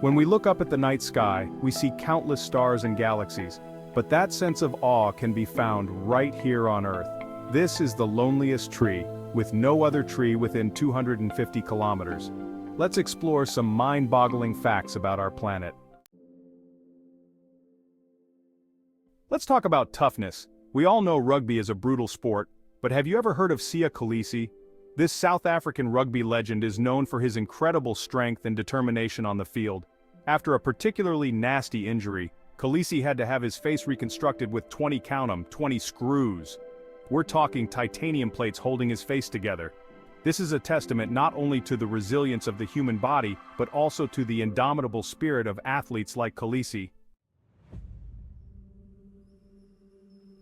When we look up at the night sky, we see countless stars and galaxies, but that sense of awe can be found right here on Earth. This is the loneliest tree, with no other tree within 250 kilometers. Let's explore some mind-boggling facts about our planet. Let's talk about toughness. We all know rugby is a brutal sport, but have you ever heard of Siya Kolisi? This South African rugby legend is known for his incredible strength and determination on the field. After a particularly nasty injury, Kolisi had to have his face reconstructed with 20 screws. We're talking titanium plates holding his face together. This is a testament not only to the resilience of the human body, but also to the indomitable spirit of athletes like Kolisi.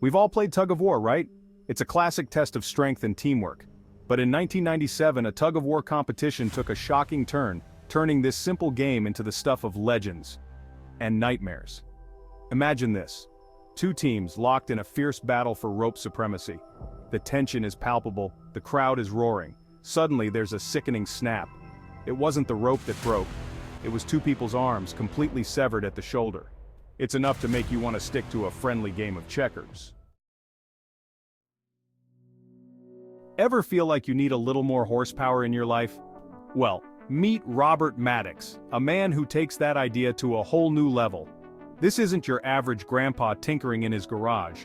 We've all played tug of war, right? It's a classic test of strength and teamwork. But in 1997, a tug-of-war competition took a shocking turn, turning this simple game into the stuff of legends and nightmares. Imagine this. Two teams locked in a fierce battle for rope supremacy. The tension is palpable, the crowd is roaring. Suddenly there's a sickening snap. It wasn't the rope that broke. It was two people's arms completely severed at the shoulder. It's enough to make you want to stick to a friendly game of checkers. Ever feel like you need a little more horsepower in your life? Well, meet Robert Maddox, a man who takes that idea to a whole new level. This isn't your average grandpa tinkering in his garage.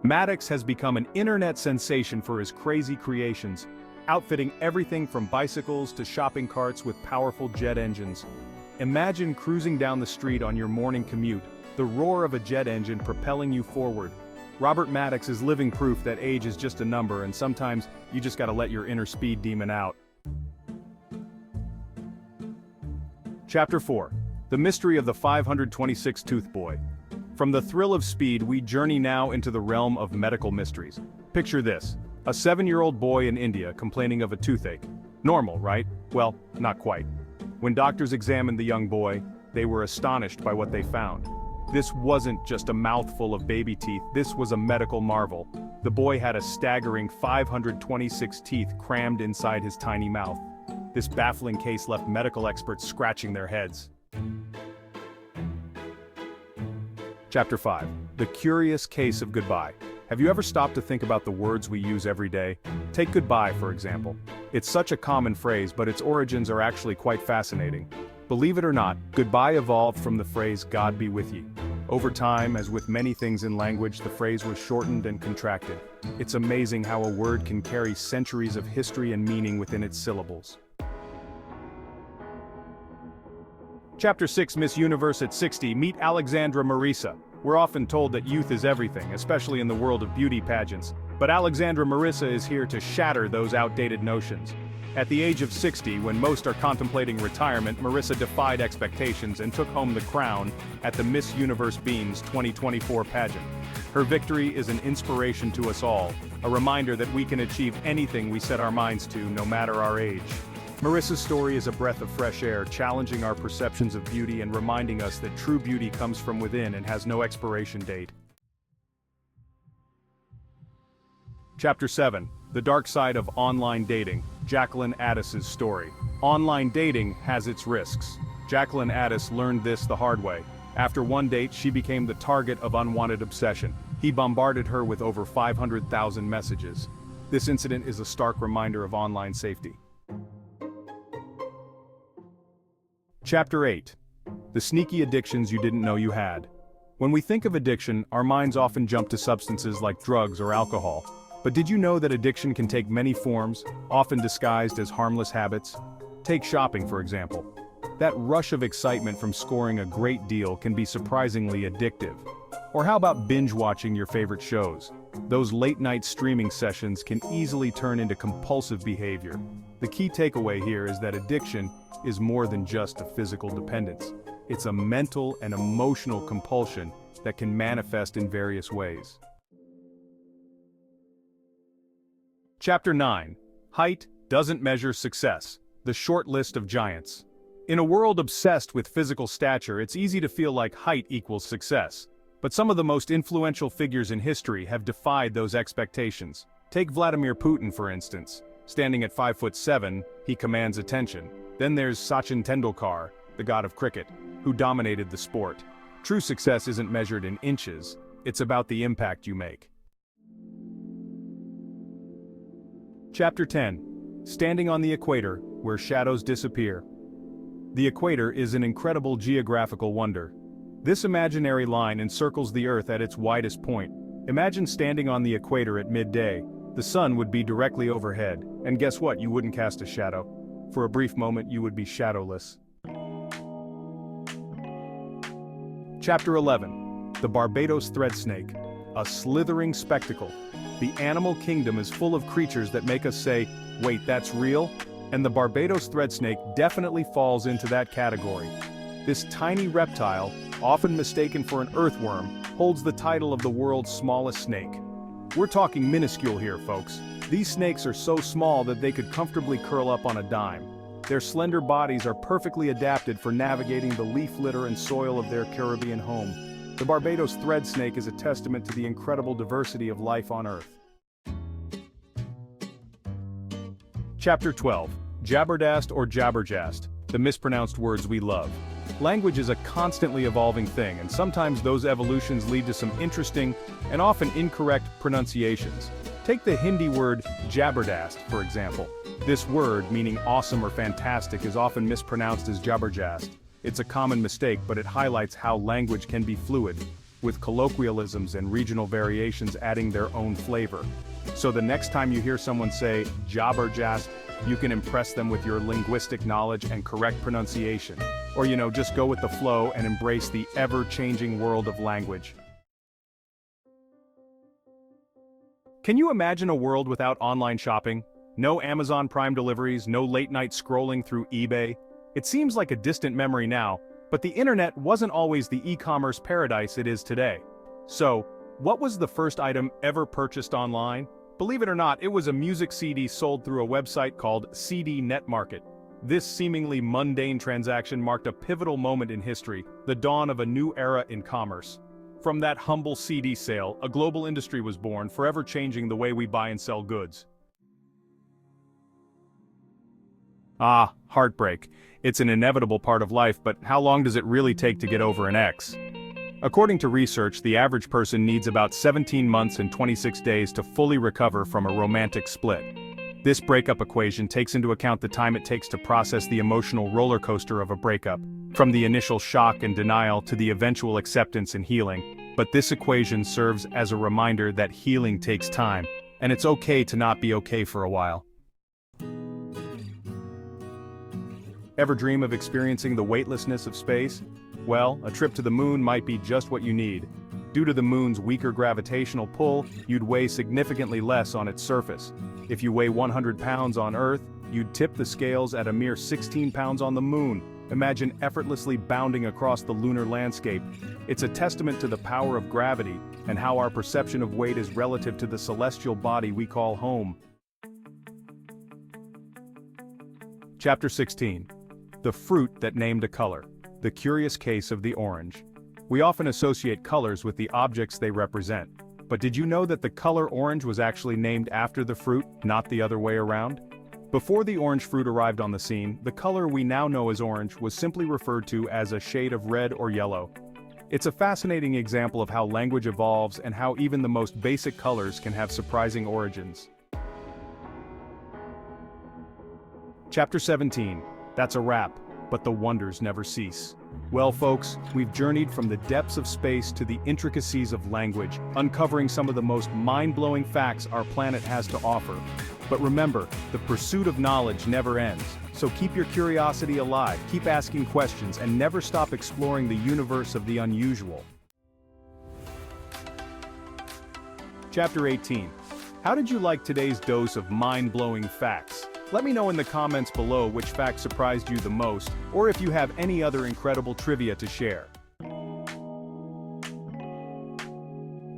Maddox has become an internet sensation for his crazy creations, outfitting everything from bicycles to shopping carts with powerful jet engines. Imagine cruising down the street on your morning commute, the roar of a jet engine propelling you forward. Robert Maddox is living proof that age is just a number, and sometimes you just gotta let your inner speed demon out. Chapter 4. The Mystery of the 526-Tooth Boy. From the thrill of speed, we journey now into the realm of medical mysteries. Picture this: a 7-year-old boy in India complaining of a toothache. Normal, right? Well, not quite. When doctors examined the young boy, they were astonished by what they found. This wasn't just a mouthful of baby teeth, this was a medical marvel. The boy had a staggering 526 teeth crammed inside his tiny mouth. This baffling case left medical experts scratching their heads. Chapter 5. The Curious Case of Goodbye. Have you ever stopped to think about the words we use every day? Take goodbye, for example. It's such a common phrase, but its origins are actually quite fascinating. Believe it or not, goodbye evolved from the phrase "God be with ye." Over time, as with many things in language, the phrase was shortened and contracted. It's amazing how a word can carry centuries of history and meaning within its syllables. Chapter 6. Miss Universe at 60. Meet Alexandra Marissa. We're often told that youth is everything, especially in the world of beauty pageants. But Alexandra Marissa is here to shatter those outdated notions. At the age of 60, when most are contemplating retirement, Marissa defied expectations and took home the crown at the Miss Universe Beams 2024 pageant. Her victory is an inspiration to us all, a reminder that we can achieve anything we set our minds to, no matter our age. Marissa's story is a breath of fresh air, challenging our perceptions of beauty and reminding us that true beauty comes from within and has no expiration date. Chapter 7. The Dark Side of Online Dating. Jacqueline Addis's story. Online dating has its risks. Jacqueline Addis learned this the hard way. After one date, she became the target of unwanted obsession. He bombarded her with over 500,000 messages. This incident is a stark reminder of online safety. Chapter 8. The Sneaky Addictions You Didn't Know You Had. When we think of addiction, our minds often jump to substances like drugs or alcohol. But did you know that addiction can take many forms, often disguised as harmless habits? Take shopping, for example. That rush of excitement from scoring a great deal can be surprisingly addictive. Or how about binge-watching your favorite shows? Those late-night streaming sessions can easily turn into compulsive behavior. The key takeaway here is that addiction is more than just a physical dependence. It's a mental and emotional compulsion that can manifest in various ways. Chapter 9. Height Doesn't Measure Success. The Short List of Giants. In a world obsessed with physical stature, it's easy to feel like height equals success. But some of the most influential figures in history have defied those expectations. Take Vladimir Putin, for instance. Standing at 5'7", he commands attention. Then there's Sachin Tendulkar, the god of cricket, who dominated the sport. True success isn't measured in inches, it's about the impact you make. Chapter 10. Standing on the Equator, where shadows disappear. The equator is an incredible geographical wonder. This imaginary line encircles the Earth at its widest point. Imagine standing on the equator at midday. The sun would be directly overhead, and guess what? You wouldn't cast a shadow. For a brief moment, you would be shadowless. Chapter 11. The Barbados thread snake. A slithering spectacle. The animal kingdom is full of creatures that make us say, "Wait, that's real?" And the Barbados thread snake definitely falls into that category. This tiny reptile, often mistaken for an earthworm, holds the title of the world's smallest snake. We're talking minuscule here, folks. These snakes are so small that they could comfortably curl up on a dime. Their slender bodies are perfectly adapted for navigating the leaf litter and soil of their Caribbean home. The Barbados thread snake is a testament to the incredible diversity of life on Earth. Chapter 12. Jabberdast or Jabberjast, the mispronounced words we love. Language is a constantly evolving thing, and sometimes those evolutions lead to some interesting and often incorrect pronunciations. Take the Hindi word jabberdast, for example. This word, meaning awesome or fantastic, is often mispronounced as jabberjast. It's a common mistake, but it highlights how language can be fluid, with colloquialisms and regional variations adding their own flavor. So the next time you hear someone say jabberjast, you can impress them with your linguistic knowledge and correct pronunciation. Or just go with the flow and embrace the ever-changing world of language. Can you imagine a world without online shopping? No Amazon Prime deliveries, no late-night scrolling through eBay? It seems like a distant memory now, but the internet wasn't always the e-commerce paradise it is today. So, what was the first item ever purchased online? Believe it or not, it was a music CD sold through a website called CD Net Market. This seemingly mundane transaction marked a pivotal moment in history, the dawn of a new era in commerce. From that humble CD sale, a global industry was born, forever changing the way we buy and sell goods. Ah, heartbreak. It's an inevitable part of life, but how long does it really take to get over an ex? According to research, the average person needs about 17 months and 26 days to fully recover from a romantic split. This breakup equation takes into account the time it takes to process the emotional roller coaster of a breakup, from the initial shock and denial to the eventual acceptance and healing. But this equation serves as a reminder that healing takes time, and it's okay to not be okay for a while. Ever dream of experiencing the weightlessness of space? Well, a trip to the moon might be just what you need. Due to the moon's weaker gravitational pull, you'd weigh significantly less on its surface. If you weigh 100 pounds on Earth, you'd tip the scales at a mere 16 pounds on the moon. Imagine effortlessly bounding across the lunar landscape. It's a testament to the power of gravity and how our perception of weight is relative to the celestial body we call home. Chapter 16. The fruit that named a color. The curious case of the orange. We often associate colors with the objects they represent. But did you know that the color orange was actually named after the fruit, not the other way around? Before the orange fruit arrived on the scene, the color we now know as orange was simply referred to as a shade of red or yellow. It's a fascinating example of how language evolves and how even the most basic colors can have surprising origins. Chapter 17. That's a wrap. But the wonders never cease. Well, folks, we've journeyed from the depths of space to the intricacies of language, uncovering some of the most mind-blowing facts our planet has to offer. But remember, the pursuit of knowledge never ends. So keep your curiosity alive, keep asking questions, and never stop exploring the universe of the unusual. Chapter 18. How did you like today's dose of mind-blowing facts? Let me know in the comments below which fact surprised you the most, or if you have any other incredible trivia to share.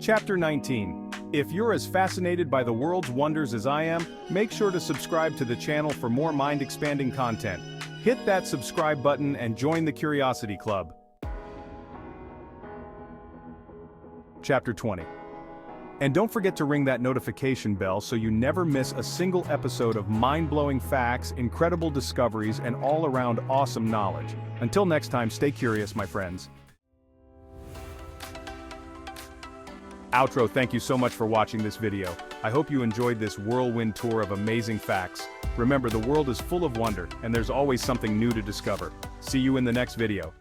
Chapter 19. If you're as fascinated by the world's wonders as I am, make sure to subscribe to the channel for more mind-expanding content. Hit that subscribe button and join the Curiosity Club. Chapter 20. And don't forget to ring that notification bell so you never miss a single episode of mind-blowing facts, incredible discoveries, and all-around awesome knowledge. Until next time, stay curious, my friends. Outro, thank you so much for watching this video. I hope you enjoyed this whirlwind tour of amazing facts. Remember, the world is full of wonder, and there's always something new to discover. See you in the next video.